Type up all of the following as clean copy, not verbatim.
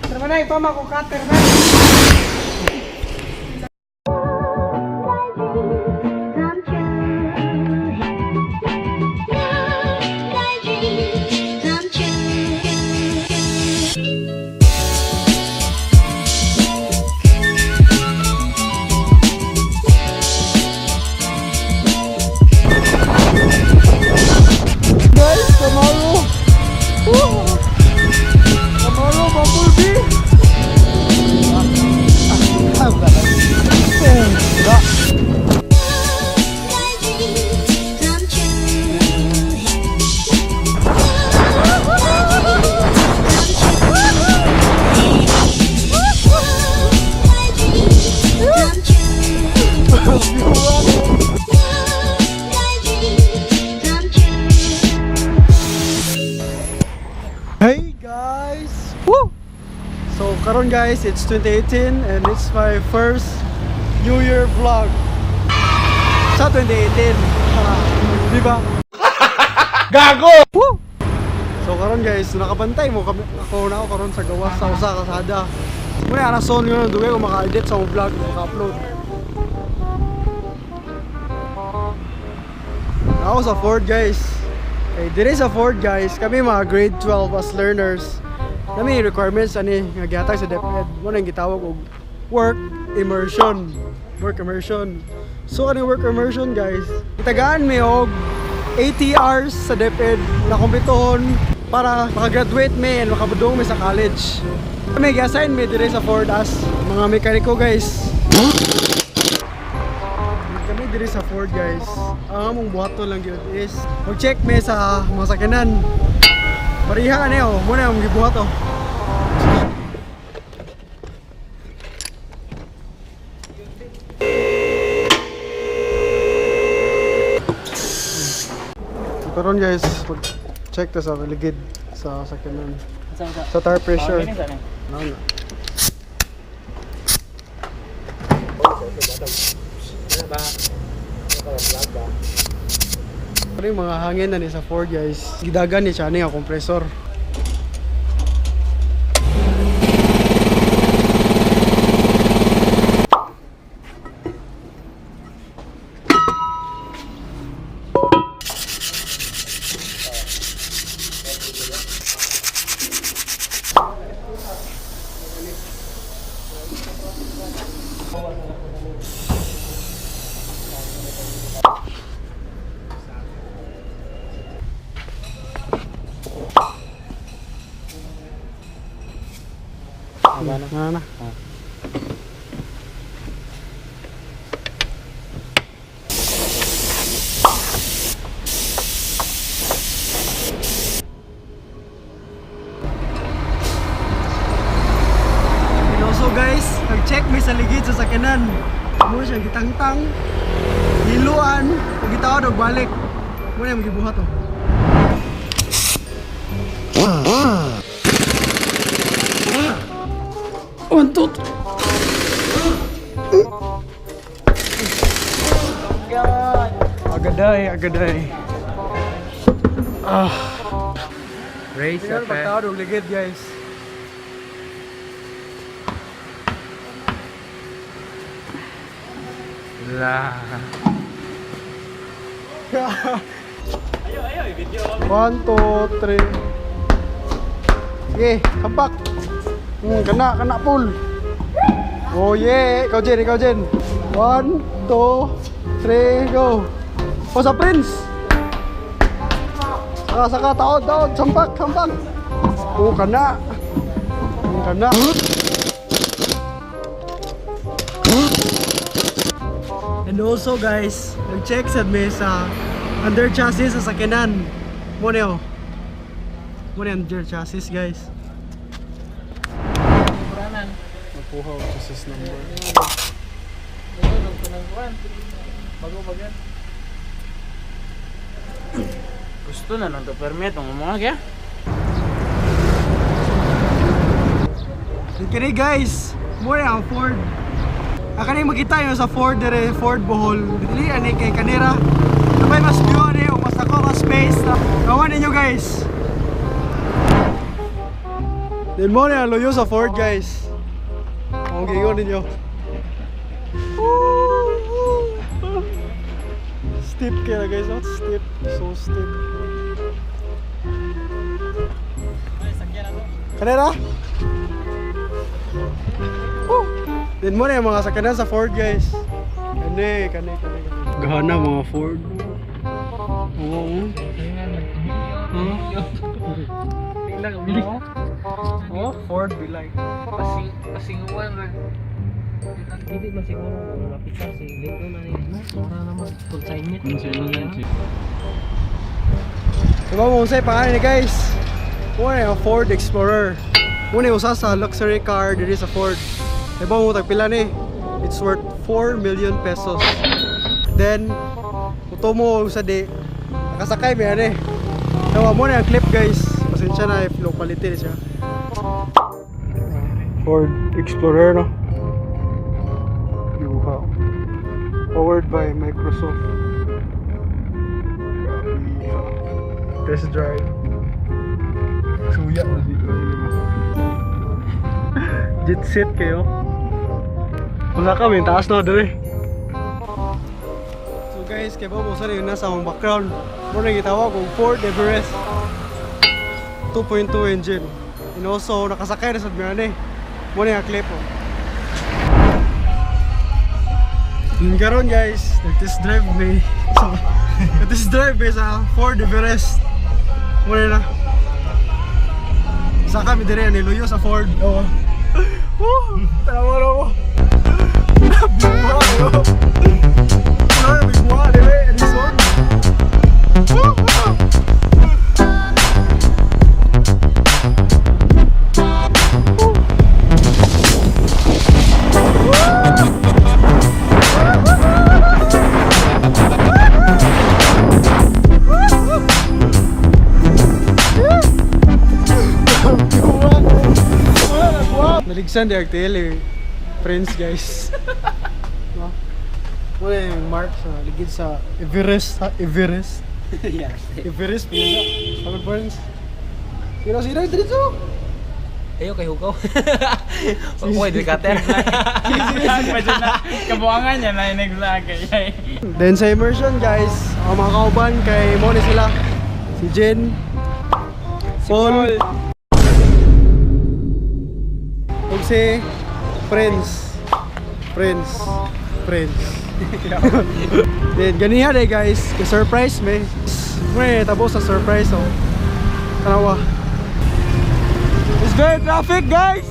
Terima na, ipama ko cutter na. Hey guys! Woo! So karon guys, it's 2018 and it's my first New Year vlog sa 2018. Di ba? Gago! Woo! So karon guys, nakabantay mo kami ako karon sa gawas sa usa ka kasada. Muna rason yun, dugay ko maka-edit sa vlog, maka-upload. Ako sa Ford guys. Okay, dito sa Ford guys, kami mga grade 12 as learners. Kami requirements ani nga gihatag sa DepEd. Mo nang gitawag og work immersion. Work immersion. So ani work immersion guys, itagaan mi og 80 hours sa DepEd na kumpletuhon para maka-graduate mi and makabudong mi sa college. Kami gi-assign mi dito sa Ford as mga mekaniko guys. Diri sa Ford guys, ang among buhato lang gyud is mag-check me sa mga sakyanan. Pariha ani oh, muna ang gibuhato. Karon guys, check ta sa ligid sa sakyanan. Sa tire pressure. No. Pero yung mga hangin na ni sa Ford guys, gidagan ni siya nga kompresor. Na. So guys, nag-check mi sa ligid sa sakyanan. Mo siya gitangtang, hiluan, ug gitawad og balik. Mo na gibuhat to. Untuk agaday. Race Sepe. Pagtawad og ligid guys. La. Ayo, video. 1, 2, 3. Sige, sampak. Kena full. Oh yeah, ikaw Jen. 1, 2, 3, go. Oh sa Prince. Saka taod, sampak. Oh kena. And also guys, nag-check sa mesa under chassis sa sakyanan. Muna under chassis guys. Puhaw chassis number. Bago ba yan? Gusto na nang to permit ang mga kaya. Kini guys, muna ang Ford. Akani makita nyo sa Ford dire, Ford Bohol. Dili ani kay kanira. May mas view ani o mas ako ka space. Kawan ninyo guys. Then mo na loyo sa Ford guys. Ang gingon ninyo. Steep kaya guys, not steep. So steep. Kanera? Then mo na yung mga sakyanan sa Ford guys. Kani. Gahana mga Ford. Oo. Oh, Ford be like. Pasinguan rin. Hindi ba siguro napita si Lito na rin? Wala naman. Consignment. Diba mo unsay pangalan ni guys? Muna yung Ford Explorer. Muna yung usa sa luxury car diri sa Ford. Diba mo tagpila ni? It's worth 4 million pesos. Then, ito mo sa di, nakasakay mo yan eh. Diba muna yung clip guys. Pasensya na if low quality siya. Ford Explorer no? Wow. Powered by Microsoft. Test drive. Suya na dito. Jet set kayo. Wala kami, taas na dali. So guys, kaya ba mo sa rin nasa akong background. Muna gitawag kong Ford Everest 2.2 engine. And also, nakasakay na sa dmiyan eh. Muna yung clip oh. Karon guys, nag-test drive may nag-test drive sa Ford Everest. Muna na. Isa kami dire niluyo sa Ford. Oo. Tawa na mo. Buwa yo. Ano may buwa dire, Edison. Naligsan di agtili friends guys. Muna yung mark sa ligid sa Everest ha? Everest? Yes. Everest pila. Sabi friends. Sino dito? Ayo kay Hugaw. Uy, di cutter. Kabuangan niya na yung nag-vlog. Then sa immersion guys, ang mga kauban kay Moni sila. Si Jen, Paul, ug si Friends. Then ganiha day guys, surprise me. May tabo sa surprise oh. Kanawa. It's very traffic guys.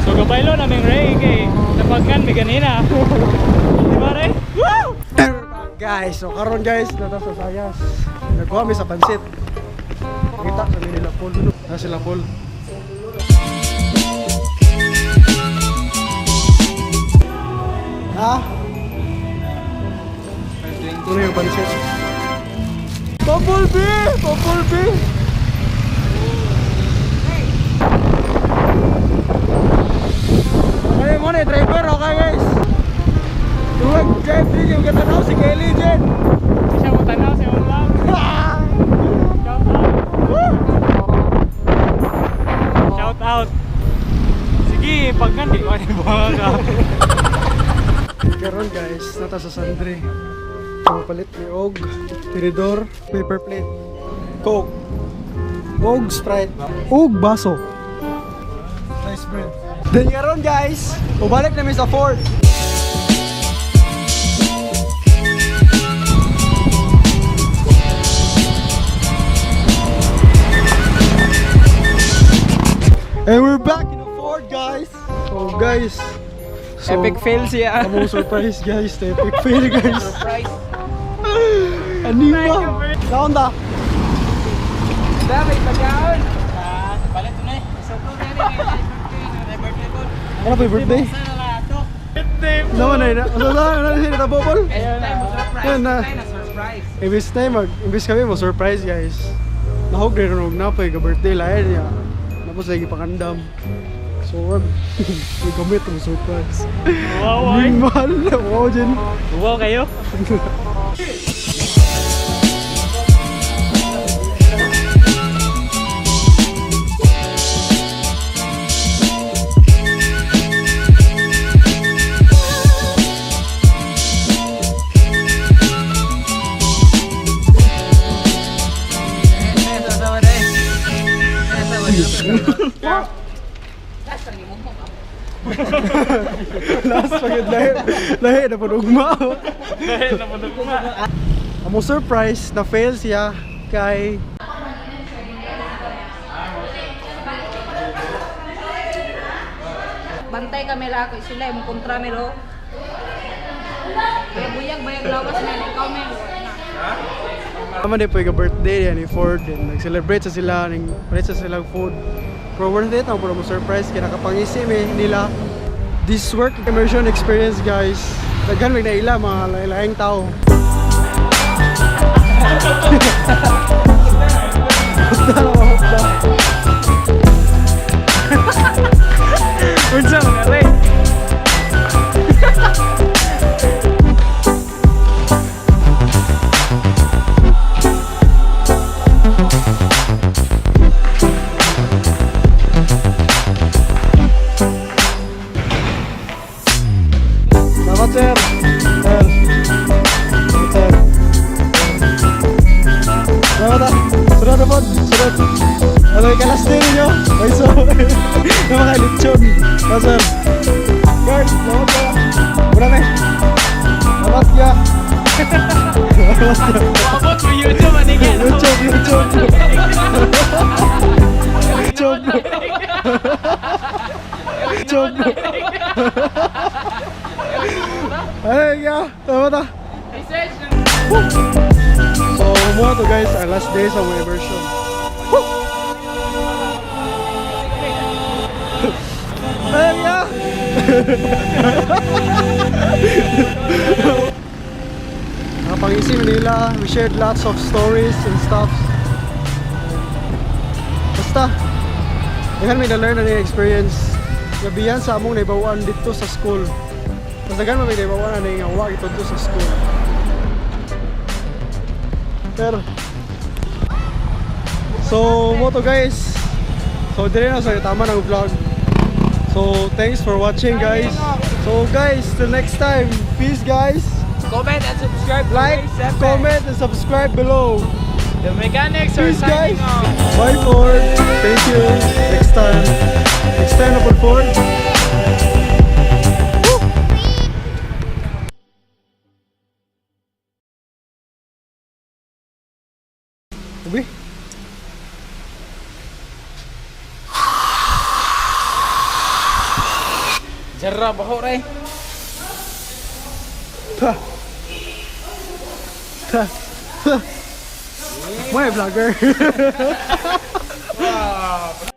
So kabaylo naming Ray kay napagkan may ganina. Di ba Ray? Woo! Guys, so karon guys, nata sa Sayas. Nagkuha mi sa pansit. Kita sa nila Paul dun. Na sila Paul. Ha? Ito yung pansit. Popol B! Okay mo na, driver, okay guys? Tuwag drive din yung katanaw si Kelly dyan. Siya mo tanaw sa yung vlog. Shout out. Sige, pagkan di ko ni mga. Karon guys, nata sa Sandre. Palit ni Og, tiridor, paper plate, Coke, Og Sprite, Og baso, rice bread. Then karon guys, ubalik namin sa Ford. And we're back in the Ford guys. So guys, Epic fail siya. Amo surprise guys, epic fail guys. Surprise. Anima. Down da. Dami pagkaon. Palit na eh. So ko na ni birthday ko. Ano pa yung birthday? Sana na to. Birthday mo. No, ano sila na bobol? Ayun na, surprise. Ayun na. Surprise. Imbis kami mo surprise guys. Nahog rin nung napay ka birthday lahat niya. Tapos lagi pakandam. So may gamit ang surprise. Wow, Yung mahal na. Wow, Jen. wow kayo. Last pagod lahi na panugma. Dahil napunod ko nga. Amo surprise na fail siya kay Bantay kamera ako sila yung kontra mero. Kaya buyag bayag lawas na ikaw mero. Tama din po yung birthday ni Ford and nag-celebrate sa sila, nag-palit sa silang food. Pero worth it, ang puro mo surprise, kaya nakapangisi nila. This work immersion experience guys, daghan may naila mga laing tao. Hupda na hupda. Unsa mga ray? Salamat sir. Sir. Sir. Salamat ah. Sunod na po. Sunod. Ano yung kalas din ninyo? Ay so. Na mga litsyon. Sir. Guard. Salamat ka. Muna na eh. Salamat ka. Abot mo YouTube manigyan. YouTube. YouTube. Ay, yeah. Salamat ah. So, mo to guys, our last day sa mga immersion. Ay, yeah. Nakapangisi nila, we shared lots of stories and stuff. Basta, yan may na-learn na experience. Gabihan sa among naibawaan dito sa school. Mas dagan may naibawaan na yung awa ito dito sa school. Pero, so mo to guys. So dire na sa tama ng vlog. So thanks for watching guys. So guys, till next time. Peace guys. Comment and subscribe. Like, comment and subscribe below. The mechanics are Peace guys. signing off. Bye Ford. Thank you. Next time. Next time na Ford. Ubi. Jarra baho ray. Ta. Ta. My vlogger. Wow.